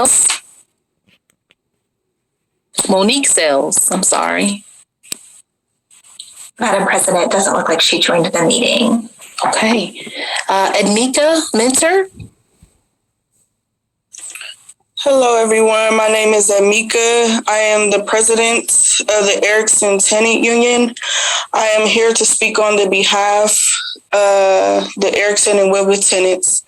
Sales. Monique Sales, I'm sorry. Madam President, it doesn't look like she joined the meeting. Okay. Edmikia Mentor. Hello, everyone. My name is Edmikia. I am the president of the Akron Tenant Union. I am here to speak on the behalf of the Akron and Webwood tenants.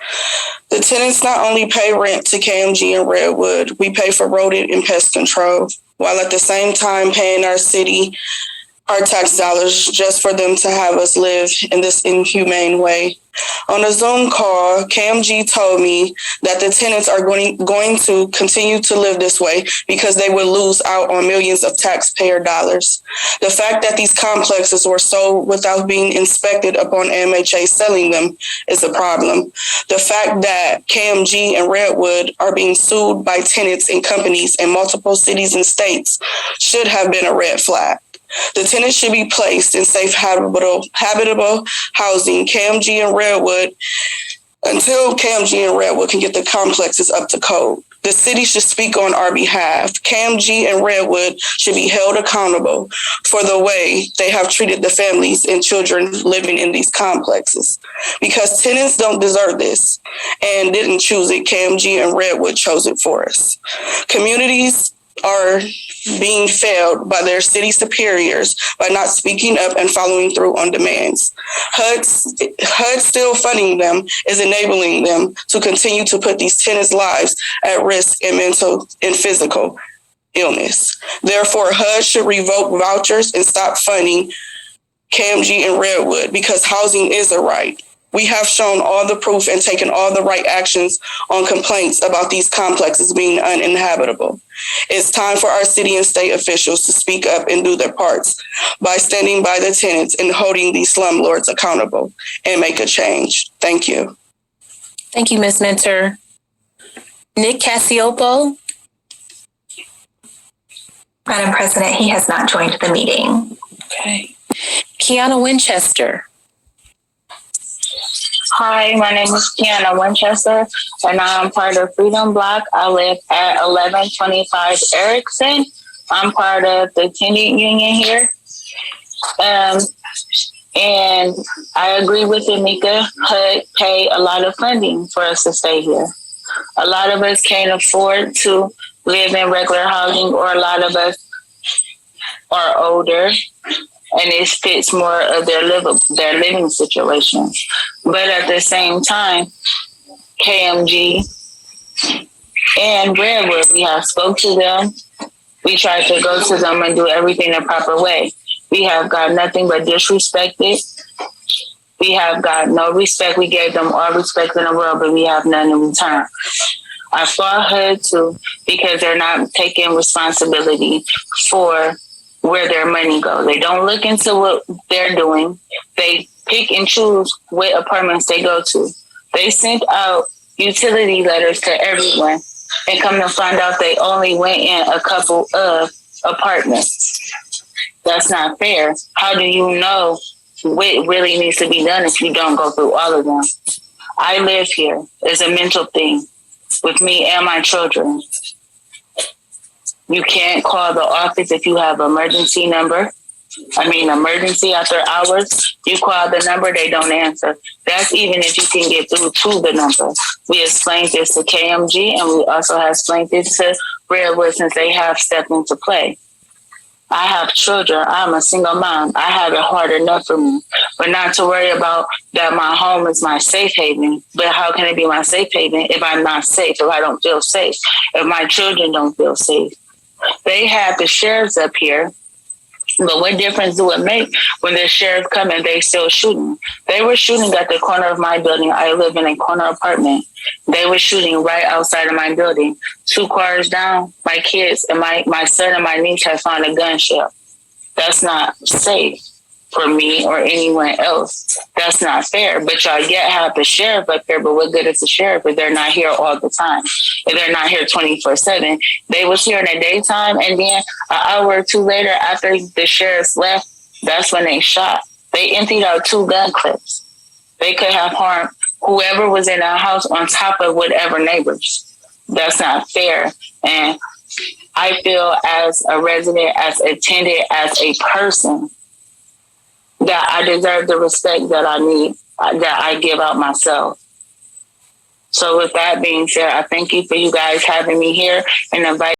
The tenants not only pay rent to KMG and Redwood, we pay for rodent and pest control, while at the same time paying our city our tax dollars just for them to have us live in this inhumane way. On a Zoom call, KMG told me that the tenants are going to continue to live this way because they would lose out on millions of taxpayer dollars. The fact that these complexes were sold without being inspected upon MHA selling them is a problem. The fact that KMG and Redwood are being sued by tenants and companies in multiple cities and states should have been a red flag. The tenants should be placed in safe, habitable housing, KMG and Redwood, until KMG and Redwood can get the complexes up to code. The city should speak on our behalf. KMG and Redwood should be held accountable for the way they have treated the families and children living in these complexes. Because tenants don't deserve this and didn't choose it. KMG and Redwood chose it for us. Communities are being failed by their city superiors by not speaking up and following through on demands. HUD still funding them is enabling them to continue to put these tenants' lives at risk in mental and physical illness. Therefore, HUD should revoke vouchers and stop funding KMG and Redwood because housing is a right. We have shown all the proof and taken all the right actions on complaints about these complexes being uninhabitable. It's time for our city and state officials to speak up and do their parts by standing by the tenants and holding these slumlords accountable and make a change. Thank you. Thank you, Ms. Mentor. Nick Cassiopo. Madam President, he has not joined the meeting. Okay. Keianna Winchester. Hi, my name is Keianna Winchester, and I'm part of Freedom Block. I live at 1125 Erickson. I'm part of the Tenant Union here. And I agree with Edmikia. HUD pay a lot of funding for us to stay here. A lot of us can't afford to live in regular housing, or a lot of us are older, and it fits more of their living situations. But at the same time, KMG and Redwood, we have spoke to them. We tried to go to them and do everything the proper way. We have got nothing but disrespected. We have got no respect. We gave them all respect in the world, but we have none in return. I fought HUD too because they're not taking responsibility for where their money goes. They don't look into what they're doing. They pick and choose what apartments they go to. They sent out utility letters to everyone and come to find out they only went in a couple of apartments. That's not fair. How do you know what really needs to be done if you don't go through all of them? I live here. It's a mental thing with me and my children. You can't call the office if you have emergency after hours. You call the number, they don't answer. That's even if you can get through to the number. We explained this to KMG, and we also have explained this to Redwood since they have stepped into play. I have children. I'm a single mom. I have it hard enough for me. But not to worry about that my home is my safe haven. But how can it be my safe haven if I'm not safe, if I don't feel safe, if my children don't feel safe? They have the sheriffs up here, but what difference do it make when the sheriff come and they still shooting? They were shooting at the corner of my building. I live in a corner apartment. They were shooting right outside of my building. 2 cars down, my kids and my son and my niece have found a gun shell. That's not safe for me or anyone else. That's not fair. But y'all yet have the sheriff up here, but what good is the sheriff if they're not here all the time? If they're not here 24/7. They was here in the daytime, and then an hour or two later after the sheriffs left, that's when they shot. They emptied out 2 gun clips. They could have harmed whoever was in our house on top of whatever neighbors. that's not fair. And I feel as a resident, as a tenant, as a person, that I deserve the respect that I need, that I give out myself. So with that being said, I thank you for you guys having me here and invite